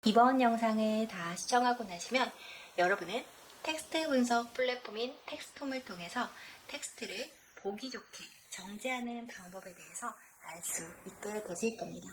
이번 영상을 다 시청하고 나시면 여러분은 텍스트 분석 플랫폼인 텍스톰을 통해서 텍스트를 보기 좋게 정제하는 방법에 대해서 알 수 있게 되실 겁니다.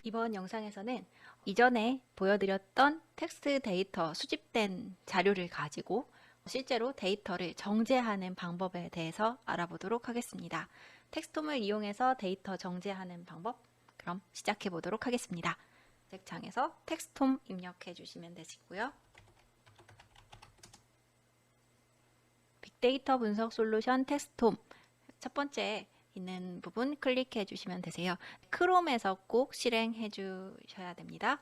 이번 영상에서는 이전에 보여드렸던 텍스트 데이터 수집된 자료를 가지고 실제로 데이터를 정제하는 방법에 대해서 알아보도록 하겠습니다. 텍스톰을 이용해서 데이터 정제하는 방법, 그럼 시작해 보도록 하겠습니다. 검색창에서 텍스톰 입력해 주시면 되시고요. 빅데이터 분석 솔루션 텍스톰 첫 번째 있는 부분 클릭해 주시면 되세요. 크롬에서 꼭 실행해 주셔야 됩니다.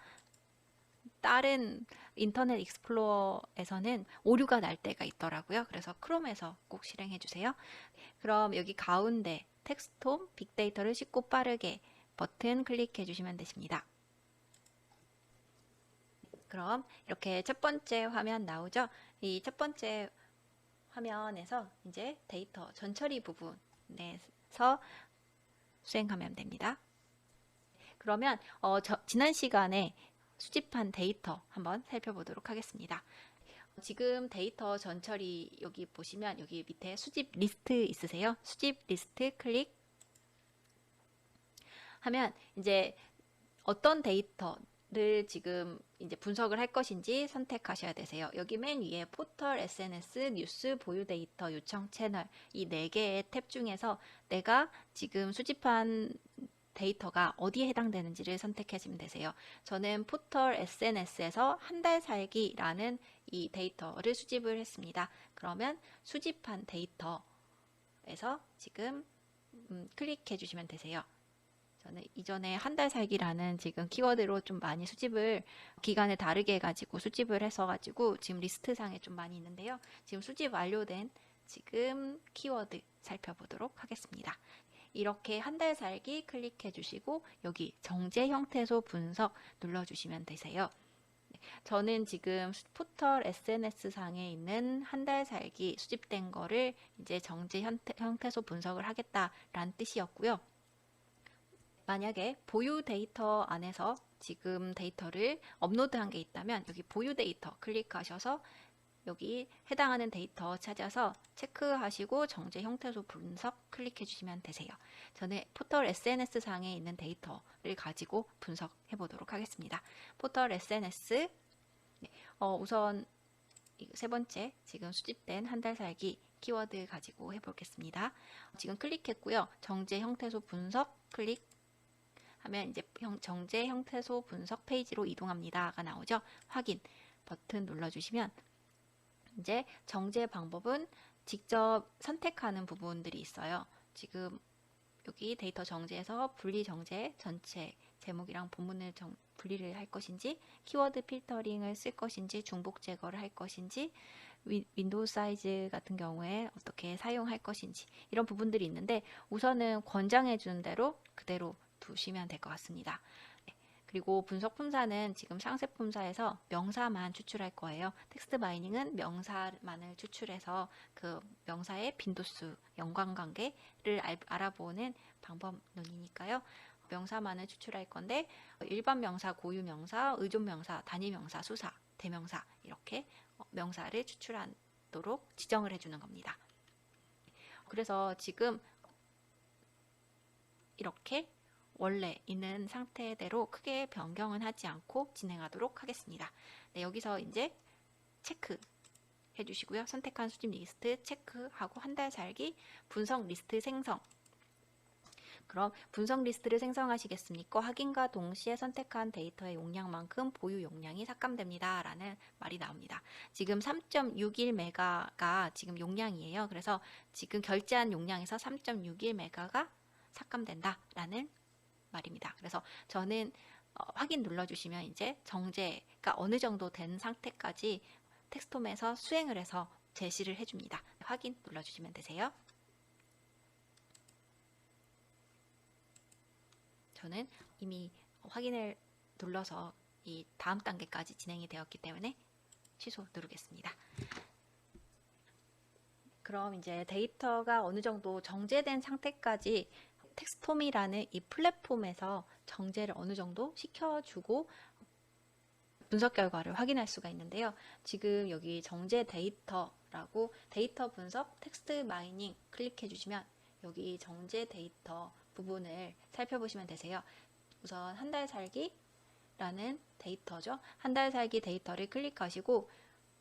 다른 인터넷 익스플로어에서는 오류가 날 때가 있더라고요. 그래서 크롬에서 꼭 실행해 주세요. 그럼 여기 가운데 텍스톰 빅데이터를 쉽고 빠르게 버튼 클릭해 주시면 되십니다. 그럼 이렇게 첫 번째 화면 나오죠? 이 첫 번째 화면에서 이제 데이터 전처리 부분에서 수행하면 됩니다. 그러면 지난 시간에 수집한 데이터 한번 살펴보도록 하겠습니다. 지금 데이터 전처리 여기 보시면 여기 밑에 수집 리스트 있으세요? 수집 리스트 클릭 하면 이제 어떤 데이터를 지금 이제 분석을 할 것인지 선택하셔야 되세요. 여기 맨 위에 포털, SNS, 뉴스, 보유 데이터, 요청 채널 이 4개의 탭 중에서 내가 지금 수집한 데이터가 어디에 해당되는지를 선택하시면 되세요. 저는 포털 SNS에서 한 달 살기라는 이 데이터를 수집을 했습니다. 그러면 수집한 데이터에서 지금 클릭해 주시면 되세요. 저는 이전에 한 달 살기라는 지금 키워드로 좀 많이 수집을 기간을 다르게 해가지고 수집을 해서가지고 지금 리스트상에 좀 많이 있는데요. 지금 수집 완료된 지금 키워드 살펴보도록 하겠습니다. 이렇게 한 달 살기 클릭해 주시고 여기 정제 형태소 분석 눌러주시면 되세요. 저는 지금 포털 SNS 상에 있는 한 달 살기 수집된 거를 이제 정제 형태소 분석을 하겠다라는 뜻이었고요. 만약에 보유 데이터 안에서 지금 데이터를 업로드한 게 있다면 여기 보유 데이터 클릭하셔서 여기 해당하는 데이터 찾아서 체크하시고 정제 형태소 분석 클릭해 주시면 되세요. 저는 포털 SNS 상에 있는 데이터를 가지고 분석해 보도록 하겠습니다. 포털 SNS 우선 세 번째 지금 수집된 한 달 살기 키워드 가지고 해보겠습니다. 지금 클릭했고요. 정제 형태소 분석 클릭 하면 이제 정제 형태소 분석 페이지로 이동합니다가 나오죠. 확인 버튼 눌러주시면 이제 정제 방법은 직접 선택하는 부분들이 있어요. 지금 여기 데이터 정제에서 분리 정제 전체 제목이랑 본문을 분리를 할 것인지 키워드 필터링을 쓸 것인지 중복 제거를 할 것인지 윈도우 사이즈 같은 경우에 어떻게 사용할 것인지 이런 부분들이 있는데 우선은 권장해 주는 대로 그대로 두시면 될 것 같습니다. 그리고 분석 품사는 지금 상세 품사에서 명사만 추출할 거예요. 텍스트 마이닝은 명사만을 추출해서 그 명사의 빈도수, 연관관계를 알아보는 방법론이니까요. 명사만을 추출할 건데 일반 명사, 고유 명사, 의존 명사, 단위 명사, 수사, 대명사 이렇게 명사를 추출하도록 지정을 해주는 겁니다. 그래서 지금 이렇게 원래 있는 상태대로 크게 변경은 하지 않고 진행하도록 하겠습니다. 네, 여기서 이제 체크 해주시고요. 선택한 수집 리스트 체크하고 한 달 살기 분석 리스트 생성. 그럼 분석 리스트를 생성하시겠습니까? 확인과 동시에 선택한 데이터의 용량만큼 보유 용량이 삭감됩니다. 라는 말이 나옵니다. 지금 3.61메가가 지금 용량이에요. 그래서 지금 결제한 용량에서 3.61메가가 삭감된다. 라는 말입니다. 그래서 저는 확인 눌러주시면 이제 정제가 어느 정도 된 상태까지 텍스톰에서 수행을 해서 제시를 해줍니다. 확인 눌러주시면 되세요. 저는 이미 확인을 눌러서 이 다음 단계까지 진행이 되었기 때문에 취소 누르겠습니다. 그럼 이제 데이터가 어느 정도 정제된 상태까지 텍스폼이라는 이 플랫폼에서 정제를 어느 정도 시켜주고 분석 결과를 확인할 수가 있는데요. 지금 여기 정제 데이터라고 데이터 분석 텍스트 마이닝 클릭해 주시면 여기 정제 데이터 부분을 살펴보시면 되세요. 우선 한 달 살기라는 데이터죠. 한 달 살기 데이터를 클릭하시고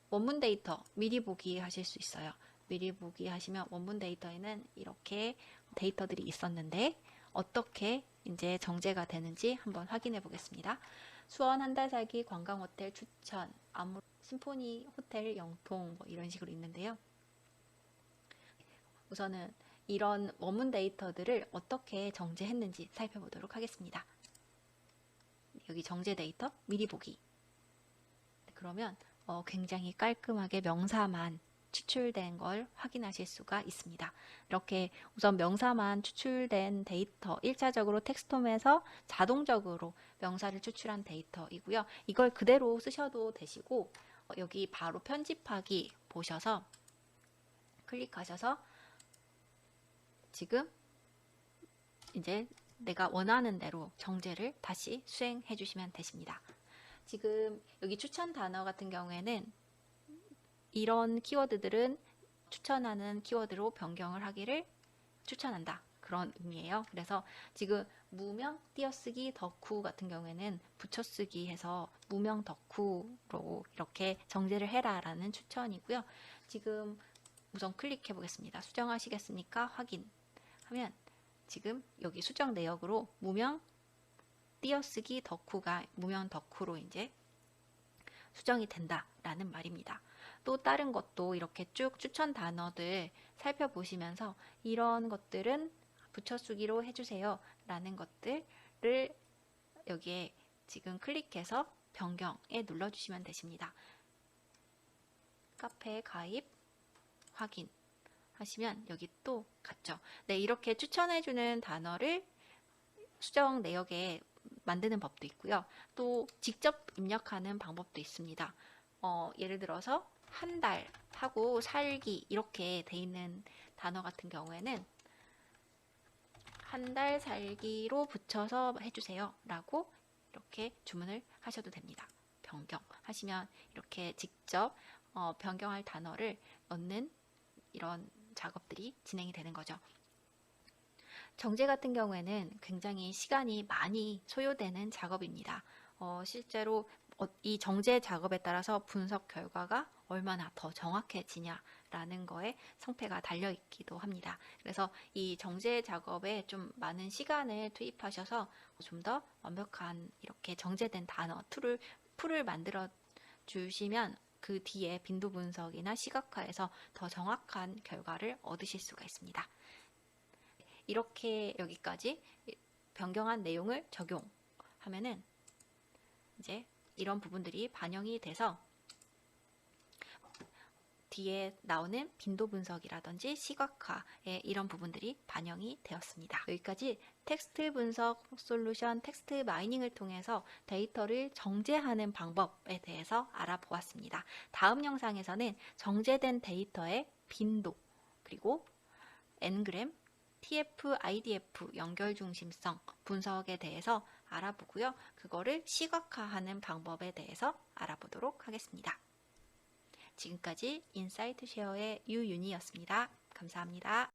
원문 데이터 미리 보기 하실 수 있어요. 미리 보기 하시면 원문 데이터에는 이렇게 데이터들이 있었는데 어떻게 이제 정제가 되는지 한번 확인해 보겠습니다. 수원 한 달 살기 관광 호텔 추천, 심포니 호텔 영통 뭐 이런 식으로 있는데요. 우선은 이런 원문 데이터들을 어떻게 정제했는지 살펴보도록 하겠습니다. 여기 정제 데이터 미리 보기. 그러면 굉장히 깔끔하게 명사만 추출된 걸 확인하실 수가 있습니다. 이렇게 우선 명사만 추출된 데이터 1차적으로 텍스톰에서 자동적으로 명사를 추출한 데이터이고요. 이걸 그대로 쓰셔도 되시고 여기 바로 편집하기 보셔서 클릭하셔서 지금 이제 내가 원하는 대로 정제를 다시 수행해 주시면 되십니다. 지금 여기 추천 단어 같은 경우에는 이런 키워드들은 추천하는 키워드로 변경을 하기를 추천한다. 그런 의미예요. 그래서 지금 무명 띄어쓰기 덕후 같은 경우에는 붙여쓰기 해서 무명 덕후로 이렇게 정제를 해라 라는 추천이고요. 지금 우선 클릭해 보겠습니다. 수정하시겠습니까? 확인 하면 지금 여기 수정 내역으로 무명 띄어쓰기 덕후가 무명 덕후로 이제 수정이 된다라는 말입니다. 또 다른 것도 이렇게 쭉 추천 단어들 살펴보시면서 이런 것들은 붙여쓰기로 해주세요 라는 것들을 여기에 지금 클릭해서 변경에 눌러주시면 되십니다. 카페 가입 확인 하시면 여기 또 같죠. 네, 이렇게 추천해주는 단어를 수정 내역에 만드는 법도 있고요. 또 직접 입력하는 방법도 있습니다. 예를 들어서 한 달 하고 살기 이렇게 돼 있는 단어 같은 경우에는 한 달 살기로 붙여서 해주세요 라고 이렇게 주문을 하셔도 됩니다. 변경하시면 이렇게 직접 변경할 단어를 넣는 이런 작업들이 진행이 되는 거죠. 정제 같은 경우에는 굉장히 시간이 많이 소요되는 작업입니다. 실제로 이 정제 작업에 따라서 분석 결과가 얼마나 더 정확해지냐라는 거에 성패가 달려있기도 합니다. 그래서 이 정제 작업에 좀 많은 시간을 투입하셔서 좀 더 완벽한 이렇게 정제된 단어, 풀을 만들어 주시면 그 뒤에 빈도 분석이나 시각화에서 더 정확한 결과를 얻으실 수가 있습니다. 이렇게 여기까지 변경한 내용을 적용하면은 이제 이런 부분들이 반영이 돼서 뒤에 나오는 빈도 분석이라든지 시각화에 이런 부분들이 반영이 되었습니다. 여기까지 텍스트 분석 솔루션 텍스트 마이닝을 통해서 데이터를 정제하는 방법에 대해서 알아보았습니다. 다음 영상에서는 정제된 데이터의 빈도 그리고 N그램 TF, IDF 연결 중심성 분석에 대해서 알아보고요. 그거를 시각화하는 방법에 대해서 알아보도록 하겠습니다. 지금까지 인사이트 쉐어의 유윤희였습니다. 감사합니다.